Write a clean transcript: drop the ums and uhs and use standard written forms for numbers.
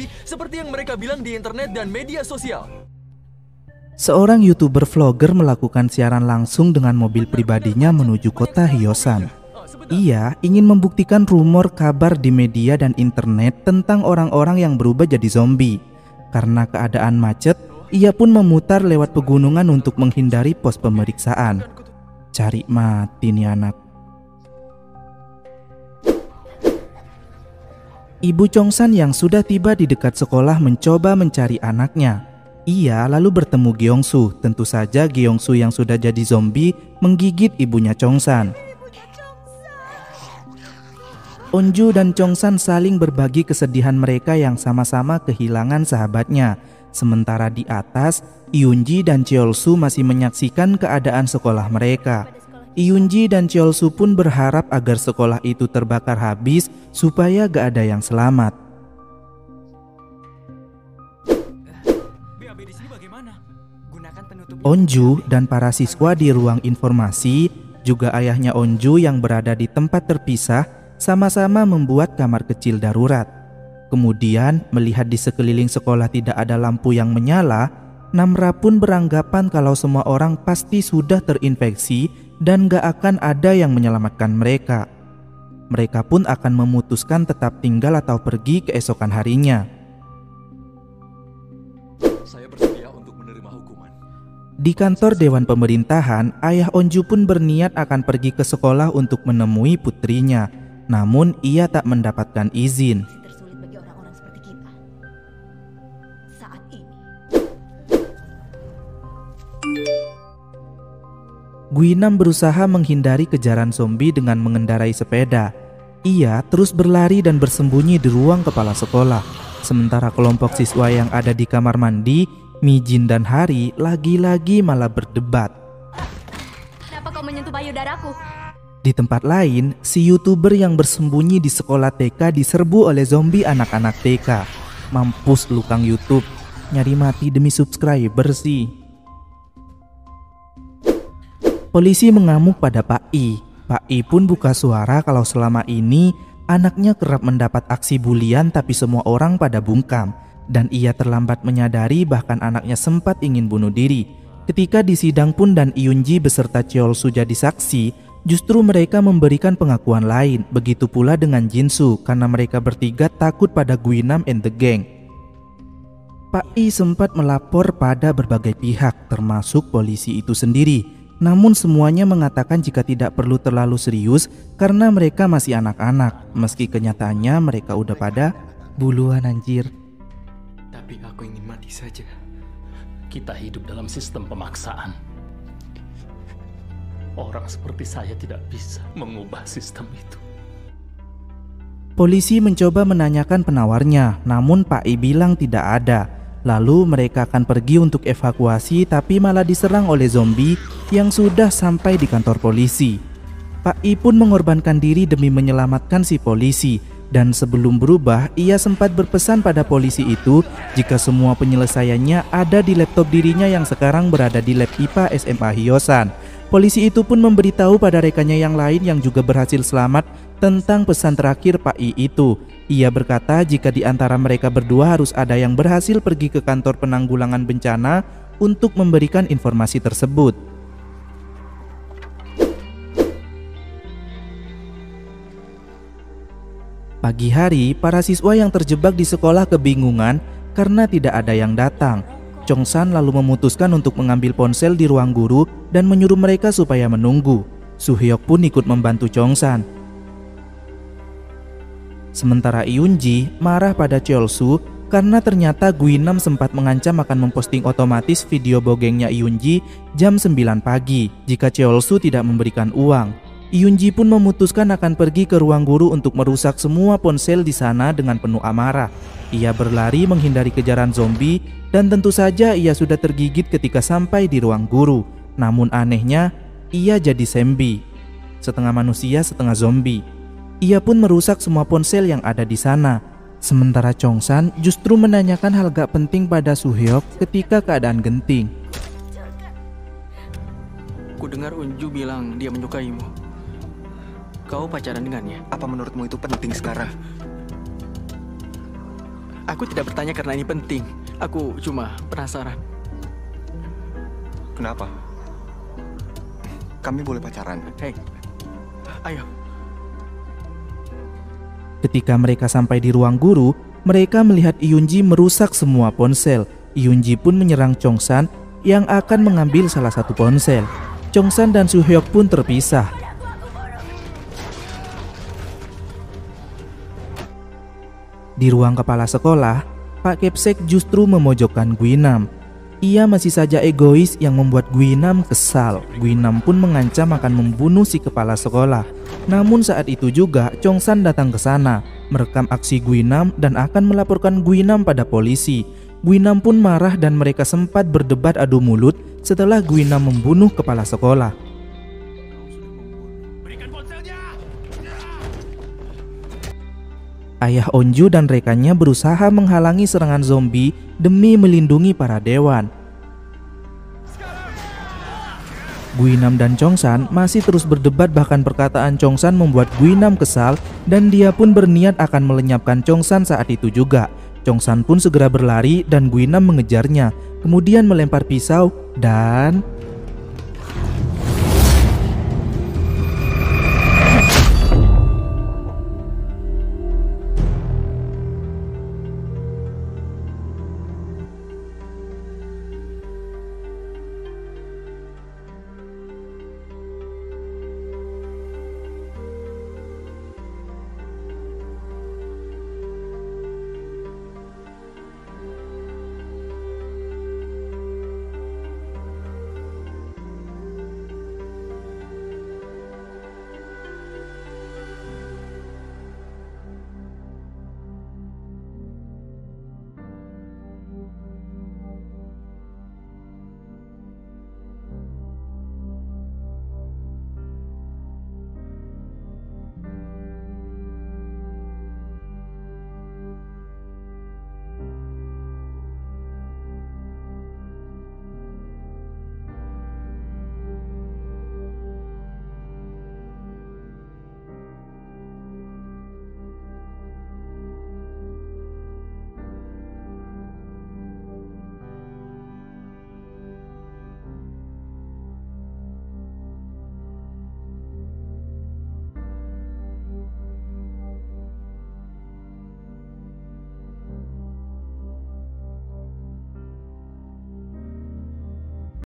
zombie seperti yang mereka bilang di internet dan media sosial. Seorang YouTuber vlogger melakukan siaran langsung dengan mobil pribadinya menuju kota Hyosan. Ia ingin membuktikan rumor kabar di media dan internet tentang orang-orang yang berubah jadi zombie. Karena keadaan macet, ia pun memutar lewat pegunungan untuk menghindari pos pemeriksaan. Cari mati nih anak. Ibu Chongsan yang sudah tiba di dekat sekolah mencoba mencari anaknya. Ia lalu bertemu Gyeongsu. Tentu saja Gyeongsu yang sudah jadi zombie menggigit ibunya Chongsan. Onju dan Chongsan saling berbagi kesedihan mereka yang sama-sama kehilangan sahabatnya. Sementara di atas, Iunji dan Cheolsu masih menyaksikan keadaan sekolah mereka. Iunji dan Cheolsu pun berharap agar sekolah itu terbakar habis supaya gak ada yang selamat. Onju dan para siswa di ruang informasi, juga ayahnya Onju yang berada di tempat terpisah, sama-sama membuat kamar kecil darurat. Kemudian melihat di sekeliling sekolah tidak ada lampu yang menyala, Namra pun beranggapan kalau semua orang pasti sudah terinfeksi dan gak akan ada yang menyelamatkan mereka. Mereka pun akan memutuskan tetap tinggal atau pergi keesokan harinya. Saya bersedia untuk menerima hukuman. Di kantor Dewan Pemerintahan, ayah Onju pun berniat akan pergi ke sekolah untuk menemui putrinya. Namun ia tak mendapatkan izin. Guinam berusaha menghindari kejaran zombie dengan mengendarai sepeda. Ia terus berlari dan bersembunyi di ruang kepala sekolah. Sementara kelompok siswa yang ada di kamar mandi, Mijin dan Hari lagi-lagi malah berdebat. Kenapa kau menyentuh payudaraku? Di tempat lain, si YouTuber yang bersembunyi di sekolah TK diserbu oleh zombie anak-anak TK. Mampus lu Kang YouTube, nyari mati demi subscriber sih. Polisi mengamuk pada Pak I. Pak I pun buka suara kalau selama ini anaknya kerap mendapat aksi bulian tapi semua orang pada bungkam. Dan ia terlambat menyadari bahkan anaknya sempat ingin bunuh diri. Ketika di sidang pun dan Iunji beserta Cheolsu jadi saksi, justru mereka memberikan pengakuan lain. Begitu pula dengan Jinsu karena mereka bertiga takut pada Guinam and the gang. Pak I sempat melapor pada berbagai pihak termasuk polisi itu sendiri. Namun semuanya mengatakan jika tidak perlu terlalu serius karena mereka masih anak-anak. Meski kenyataannya mereka udah pada buluan anjir. Tapi aku ingin mati saja. Kita hidup dalam sistem pemaksaan. Orang seperti saya tidak bisa mengubah sistem itu. Polisi mencoba menanyakan penawarnya, namun Pak I bilang tidak ada. Lalu mereka akan pergi untuk evakuasi tapi malah diserang oleh zombie yang sudah sampai di kantor polisi. Pak I pun mengorbankan diri demi menyelamatkan si polisi. Dan sebelum berubah, ia sempat berpesan pada polisi itu jika semua penyelesaiannya ada di laptop dirinya yang sekarang berada di lab IPA SMA Hyosan. Polisi itu pun memberitahu pada rekannya yang lain yang juga berhasil selamat tentang pesan terakhir Pak I itu. Ia berkata jika di antara mereka berdua harus ada yang berhasil pergi ke kantor penanggulangan bencana untuk memberikan informasi tersebut. Pagi hari, para siswa yang terjebak di sekolah kebingungan karena tidak ada yang datang. Chongsan lalu memutuskan untuk mengambil ponsel di ruang guru dan menyuruh mereka supaya menunggu. Suhyok pun ikut membantu Chongsan. Sementara Iunji marah pada Cheolsu karena ternyata Guinam sempat mengancam akan memposting otomatis video bogengnya Iunji jam 9 pagi jika Cheolsu tidak memberikan uang. Iunji pun memutuskan akan pergi ke ruang guru untuk merusak semua ponsel di sana dengan penuh amarah. Ia berlari menghindari kejaran zombie dan tentu saja ia sudah tergigit ketika sampai di ruang guru. Namun anehnya, ia jadi zombie. Setengah manusia, setengah zombie. Ia pun merusak semua ponsel yang ada di sana. Sementara Chongsan justru menanyakan hal gak penting pada Suhyok ketika keadaan genting. Ku dengar Unju bilang dia menyukaimu. Kau pacaran dengannya? Apa menurutmu itu penting sekarang? Aku tidak bertanya karena ini penting. Aku cuma penasaran. Kenapa? Kami boleh pacaran. Hei, ayo. Ketika mereka sampai di ruang guru, mereka melihat Yoonji merusak semua ponsel. Yoonji pun menyerang Chongsan yang akan mengambil salah satu ponsel. Chongsan dan Soo-hyuk pun terpisah. Di ruang kepala sekolah, Pak Kepsek justru memojokkan Guinam. Ia masih saja egois yang membuat Guinam kesal. Guinam pun mengancam akan membunuh si kepala sekolah. Namun saat itu juga Chongsan datang ke sana, merekam aksi Guinam dan akan melaporkan Guinam pada polisi. Guinam pun marah dan mereka sempat berdebat adu mulut setelah Guinam membunuh kepala sekolah. Ayah Onju dan rekannya berusaha menghalangi serangan zombie demi melindungi para dewan. Guinam dan Chongsan masih terus berdebat, bahkan perkataan Chongsan membuat Guinam kesal dan dia pun berniat akan melenyapkan Chongsan saat itu juga. Chongsan pun segera berlari dan Guinam mengejarnya, kemudian melempar pisau dan